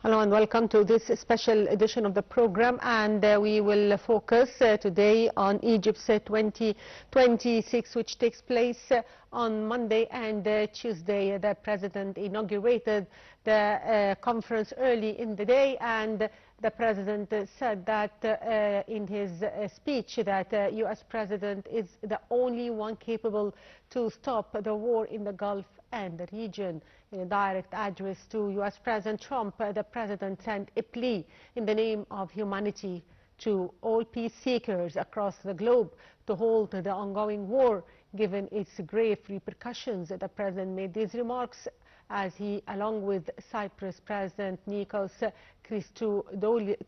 Hello and welcome to this special edition of the program, and we will focus today on Egypt's 2026, which takes place on Monday and Tuesday. The President inaugurated the conference early in the day, and the President said that in his speech that U.S. President is the only one capable to stop the war in the Gulf and the region. In a direct address to U.S. President Trump, the President sent a plea in the name of humanity to all peace seekers across the globe to halt the ongoing war, given its grave repercussions. The President made these remarks as he, along with Cyprus President Nikos Christodoulis,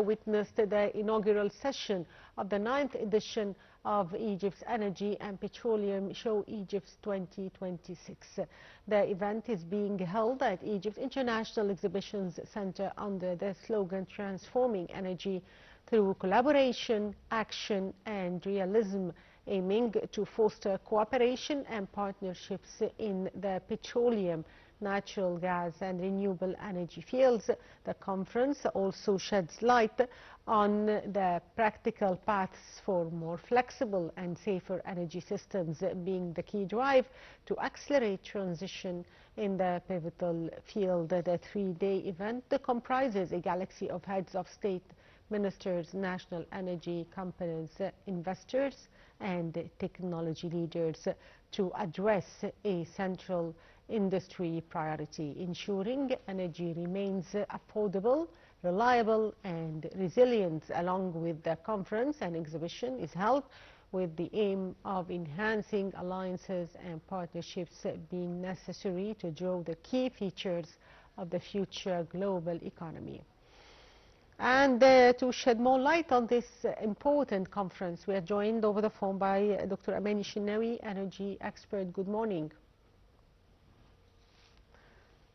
witnessed the inaugural session of the 9th edition of Egypt's Energy and Petroleum Show Egypt's 2026. The event is being held at Egypt's International Exhibitions Center under the slogan Transforming Energy Through Collaboration, Action and Realism, aiming to foster cooperation and partnerships in the petroleum, natural gas and renewable energy fields. The conference also sheds light on the practical paths for more flexible and safer energy systems, being the key drive to accelerate transition in the pivotal field. The three-day event comprises a galaxy of heads of state, ministers, national energy companies, investors and technology leaders to address a central industry priority: ensuring energy remains affordable, reliable and resilient. Along with the conference, an exhibition is held with the aim of enhancing alliances and partnerships being necessary to draw the key features of the future global economy. And to shed more light on this important conference, we are joined over the phone by Dr. Amany, Shenawy, energy expert. Good morning.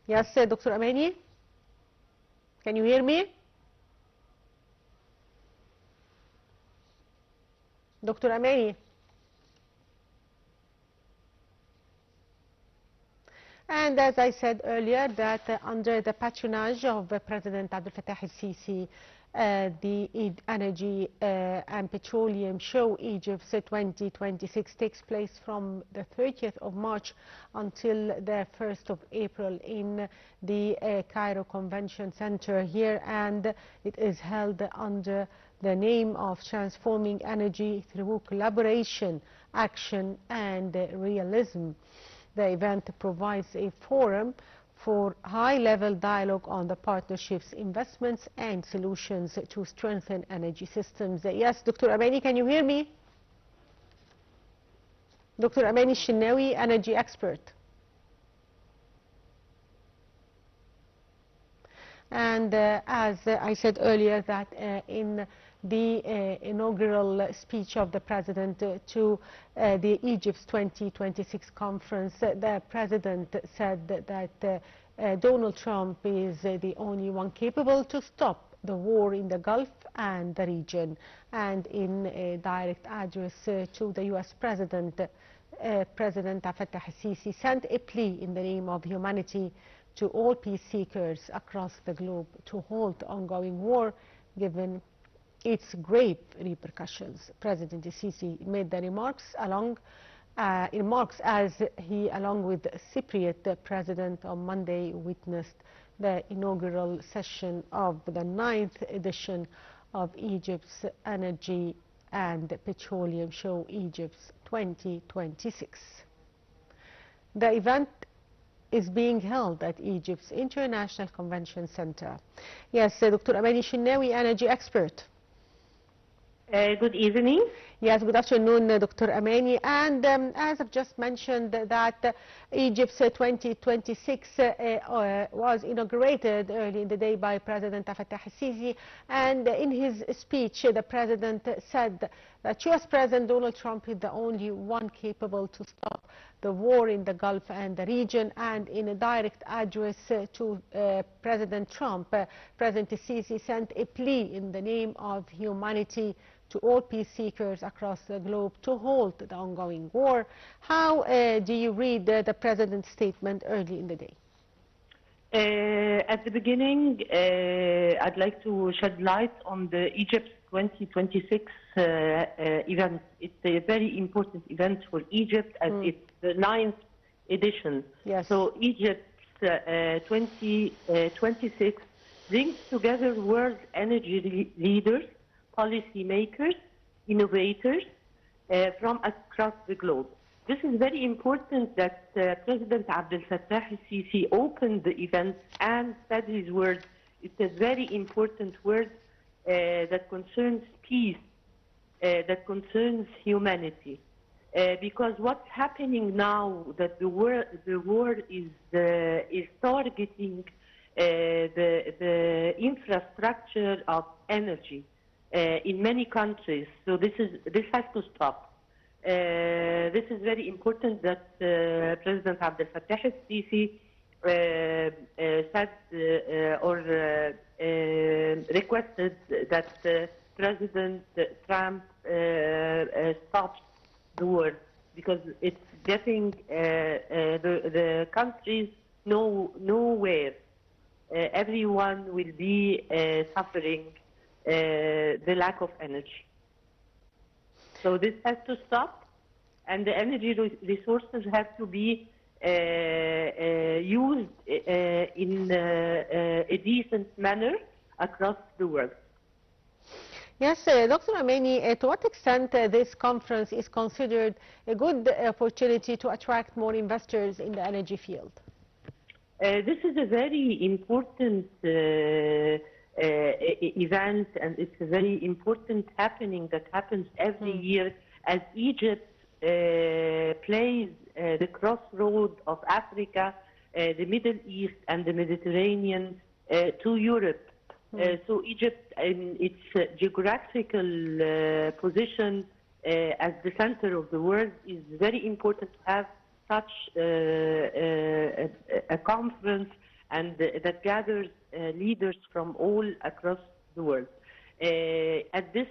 Yes, Dr. Amany, can you hear me? Dr. Amany. And as I said earlier, that under the patronage of President Abdel Fattah el-Sisi, the Energy and Petroleum Show Egypt's 2026 takes place from the 30th of March until the 1st of April in the Cairo Convention Center here, and it is held under the name of Transforming Energy Through Collaboration, Action and Realism. The event provides a forum for high-level dialogue on the partnerships, investments and solutions to strengthen energy systems. Yes, Dr. Amany, can you hear me? Dr. Amany Shenawy, energy expert. And as I said earlier, that in the inaugural speech of the President to the Egypt's 2026 conference, the President said that Donald Trump is the only one capable to stop the war in the Gulf and the region. And in a direct address to the U.S. President, President Abdel Fattah el-Sisi sent a plea in the name of humanity to all peace seekers across the globe to halt the ongoing war, given its grave repercussions. President el-Sisi made the remarks as he, along with Cypriot President, on Monday witnessed the inaugural session of the 9th edition of Egypt's Energy and Petroleum Show Egypt's 2026. The event is being held at Egypt's International Convention Center. Yes, Dr. Amany Shenawy, energy expert. Good evening. Yes, good afternoon, Dr. Amany. And as I've just mentioned, that Egypt's 2026 was inaugurated early in the day by President Abdel Fattah el-Sisi. And in his speech, the President said that U.S. President Donald Trump is the only one capable to stop the war in the Gulf and the region. And in a direct address to President Trump, President el-Sisi sent a plea in the name of humanity to all peace seekers across the globe to halt the ongoing war. How do you read the President's statement early in the day? At the beginning, I'd like to shed light on the Egypt 2026 event. It's a very important event for Egypt as it's the 9th edition. Yes. So Egypt 2026 brings together world energy leaders, policymakers, innovators from across the globe. This is very important that President Abdel Fattah al-Sisi opened the event and said his words. It's a very important word that concerns peace, that concerns humanity. Because what's happening now, that the war is targeting the infrastructure of energy in many countries. So this has to stop. This is very important that President Abdel Fattah al-Sisi said or requested that President Trump stops the war, because it's getting the countries nowhere. Everyone will be suffering the lack of energy. So this has to stop, and the energy resources have to be used in a decent manner across the world. Yes, Dr. Amany, to what extent this conference is considered a good opportunity to attract more investors in the energy field? This is a very important event, and it's a very important happening that happens every year as Egypt plays the crossroad of Africa, the Middle East and the Mediterranean to Europe. So Egypt, in its geographical position as the center of the world, is very important to have such a conference and that gathers leaders from all across the world. At this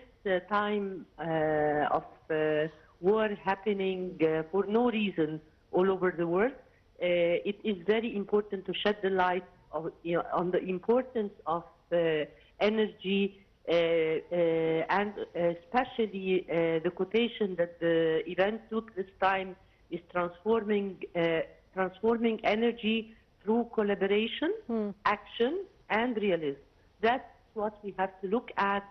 time of war happening for no reason all over the world, it is very important to shed the light on the importance of energy and especially the quotation that the event took this time is transforming energy through collaboration, action, and realism. That's what we have to look at,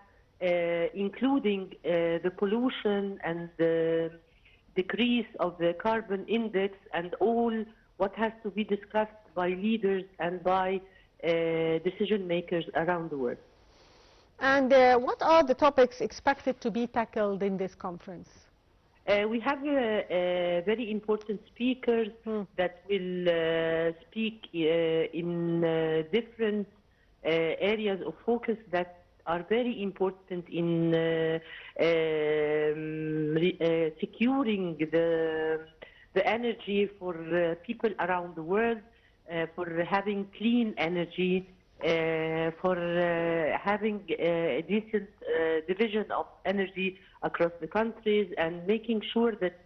including the pollution and the decrease of the carbon index and all what has to be discussed by leaders and by decision makers around the world. And what are the topics expected to be tackled in this conference? We have very important speakers that will speak in different areas of focus that are very important in securing the energy for people around the world, for having clean energy, for having a decent division of energy across the countries, and making sure that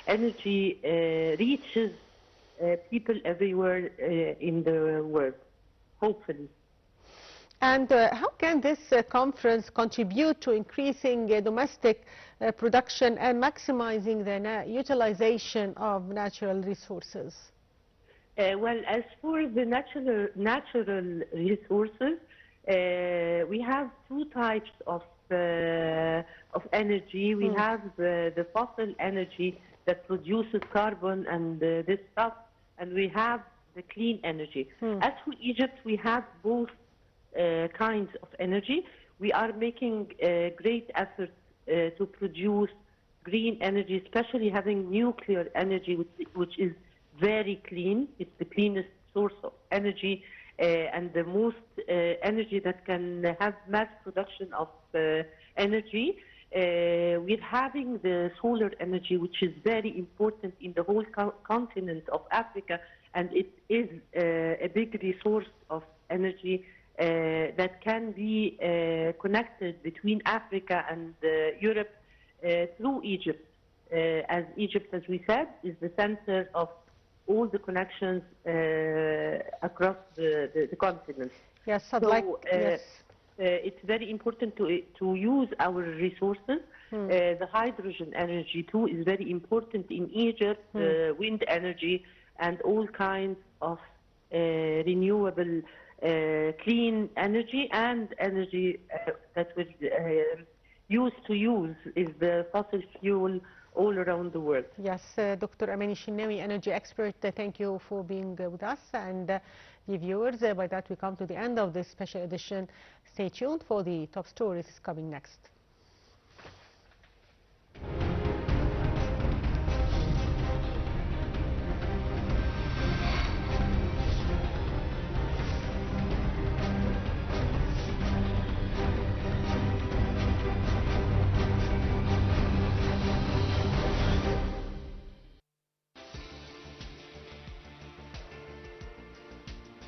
energy reaches people everywhere in the world, hopefully. And how can this conference contribute to increasing domestic production and maximizing the utilization of natural resources? Well, as for the natural resources, we have two types of energy. We have the fossil energy that produces carbon and this stuff, and we have the clean energy. As for Egypt, we have both kinds of energy. We are making great efforts to produce green energy, especially having nuclear energy, which is very clean. It's the cleanest source of energy and the most energy that can have mass production of energy. We're having the solar energy, which is very important in the whole continent of Africa, and it is a big resource of energy that can be connected between Africa and Europe through Egypt. As Egypt, as we said, is the center of all the connections across the continent. Yes, So it's very important to use our resources. The hydrogen energy too is very important in Egypt, wind energy and all kinds of renewable clean energy and energy that we used to use is the fossil fuel all around the world. Yes, Dr. Amany Shenawy, energy expert, thank you for being with us. And the viewers, by that we come to the end of this special edition. Stay tuned for the top stories coming next.